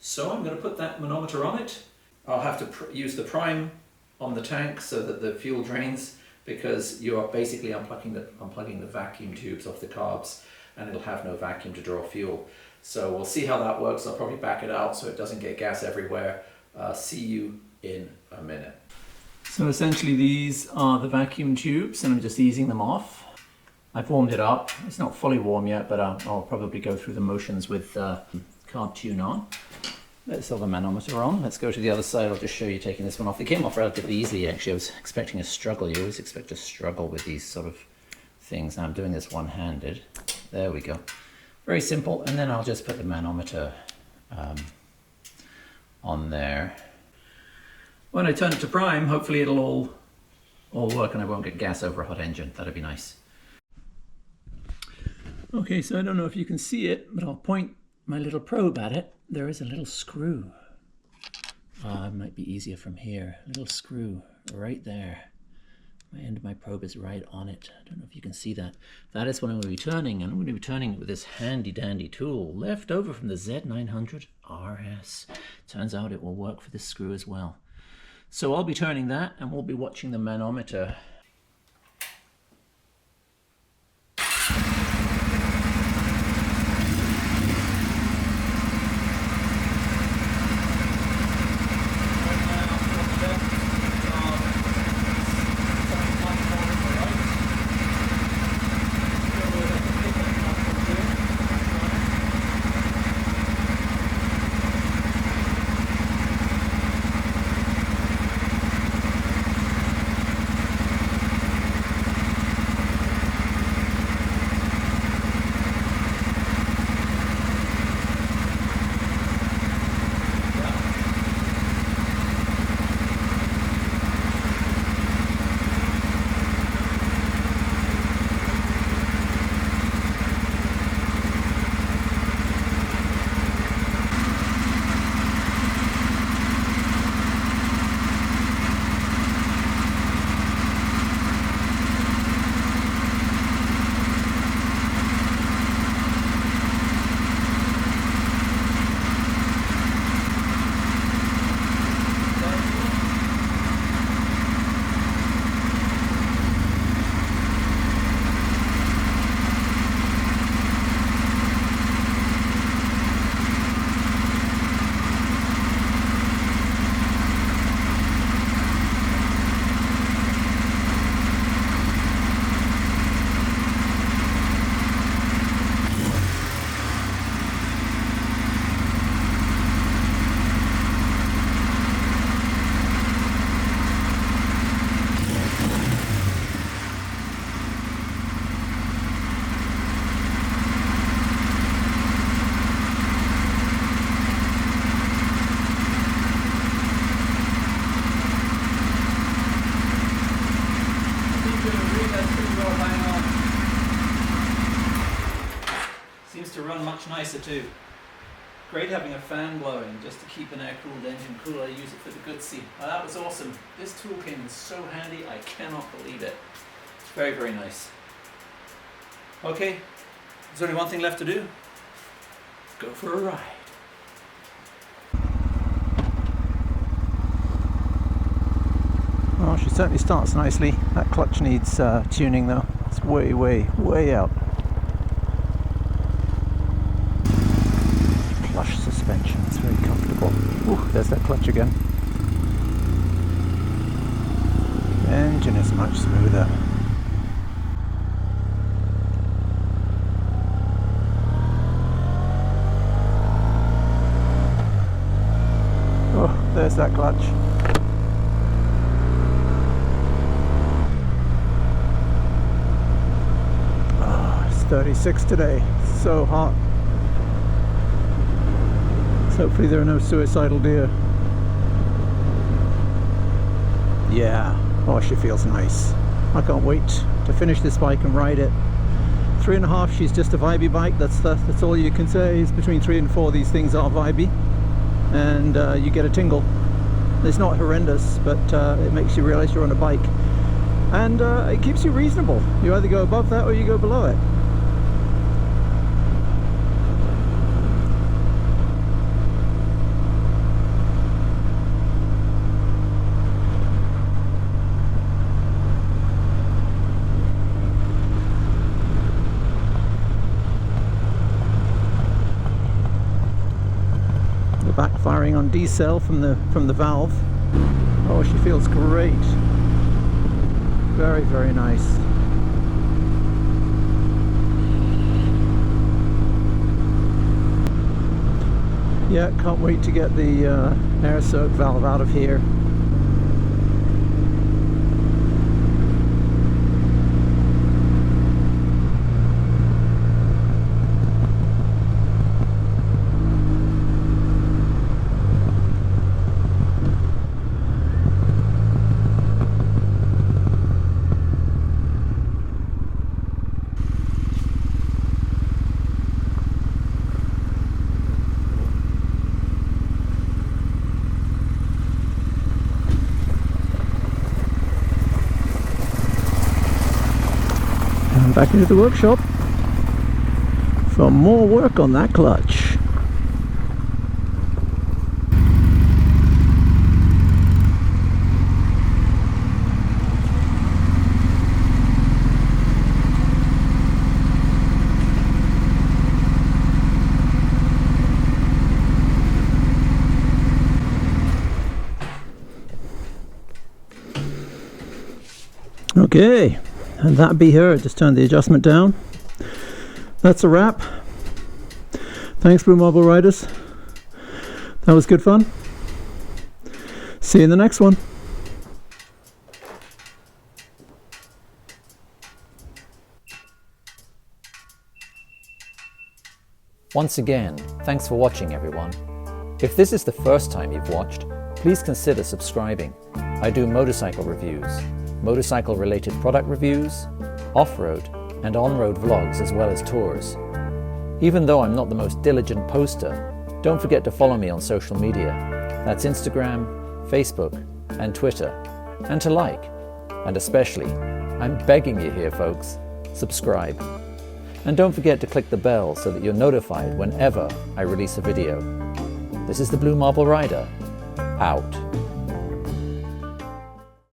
So I'm going to put that manometer on it. I'll have to use the prime on the tank so that the fuel drains, because you are basically unplugging the vacuum tubes off the carbs, and it'll have no vacuum to draw fuel. So we'll see how that works. I'll probably back it out so it doesn't get gas everywhere. See you in a minute. So essentially these are the vacuum tubes, and I'm just easing them off. I've warmed it up. It's not fully warm yet, but I'll probably go through the motions with carb tune on. Let's have the manometer on. Let's go to the other side. I'll just show you taking this one off. It came off relatively easily, actually. I was expecting a struggle. You always expect a struggle with these sort of things. Now I'm doing this one-handed. There we go. Very simple. And then I'll just put the manometer on there. When I turn it to prime, hopefully it'll all work and I won't get gas over a hot engine. That'd be nice. Okay, so I don't know if you can see it, but I'll point my little probe at it. There is a little screw. It might be easier from here. A little screw right there. The end of my probe is right on it. I don't know if you can see that. That is what I'm going to be turning, and I'm going to be turning it with this handy dandy tool left over from the Z900RS. Turns out it will work for this screw as well. So I'll be turning that, and we'll be watching the manometer. Much nicer too. Great having a fan blowing just to keep an air-cooled engine cool. I use it for the Guzzi. Oh, that was awesome. This tool came in so handy, I cannot believe it. It's very, very nice. Okay, there's only one thing left to do. Go for a ride. Well, she certainly starts nicely. That clutch needs tuning though. It's way, way, way out. Plush suspension, it's very comfortable. Ooh, there's that clutch again. The engine is much smoother. Oh, there's that clutch. Oh, it's 36 today. It's so hot. So hopefully there are no suicidal deer. Yeah, oh, she feels nice. I can't wait to finish this bike and ride it. 3.5, she's just a vibey bike. That's all you can say. Is between 3 and 4 these things are vibey, and you get a tingle. It's not horrendous, but it makes you realize you're on a bike, and it keeps you reasonable. You either go above that or you go below it. backfiring on D-cell from the valve. Oh, she feels great. Very, very nice. Yeah, can't wait to get the air soak valve out of here. Back into the workshop for more work on that clutch. Okay. And that be her. Just turn the adjustment down. That's a wrap. Thanks, Blue Marble Riders. That was good fun. See you in the next one. Once again, thanks for watching, everyone. If this is the first time you've watched, please consider subscribing. I do motorcycle reviews, motorcycle-related product reviews, off-road and on-road vlogs, as well as tours. Even though I'm not the most diligent poster, don't forget to follow me on social media. That's Instagram, Facebook and Twitter. And to like. And especially, I'm begging you here, folks, subscribe. And don't forget to click the bell so that you're notified whenever I release a video. This is the Blue Marble Rider, out.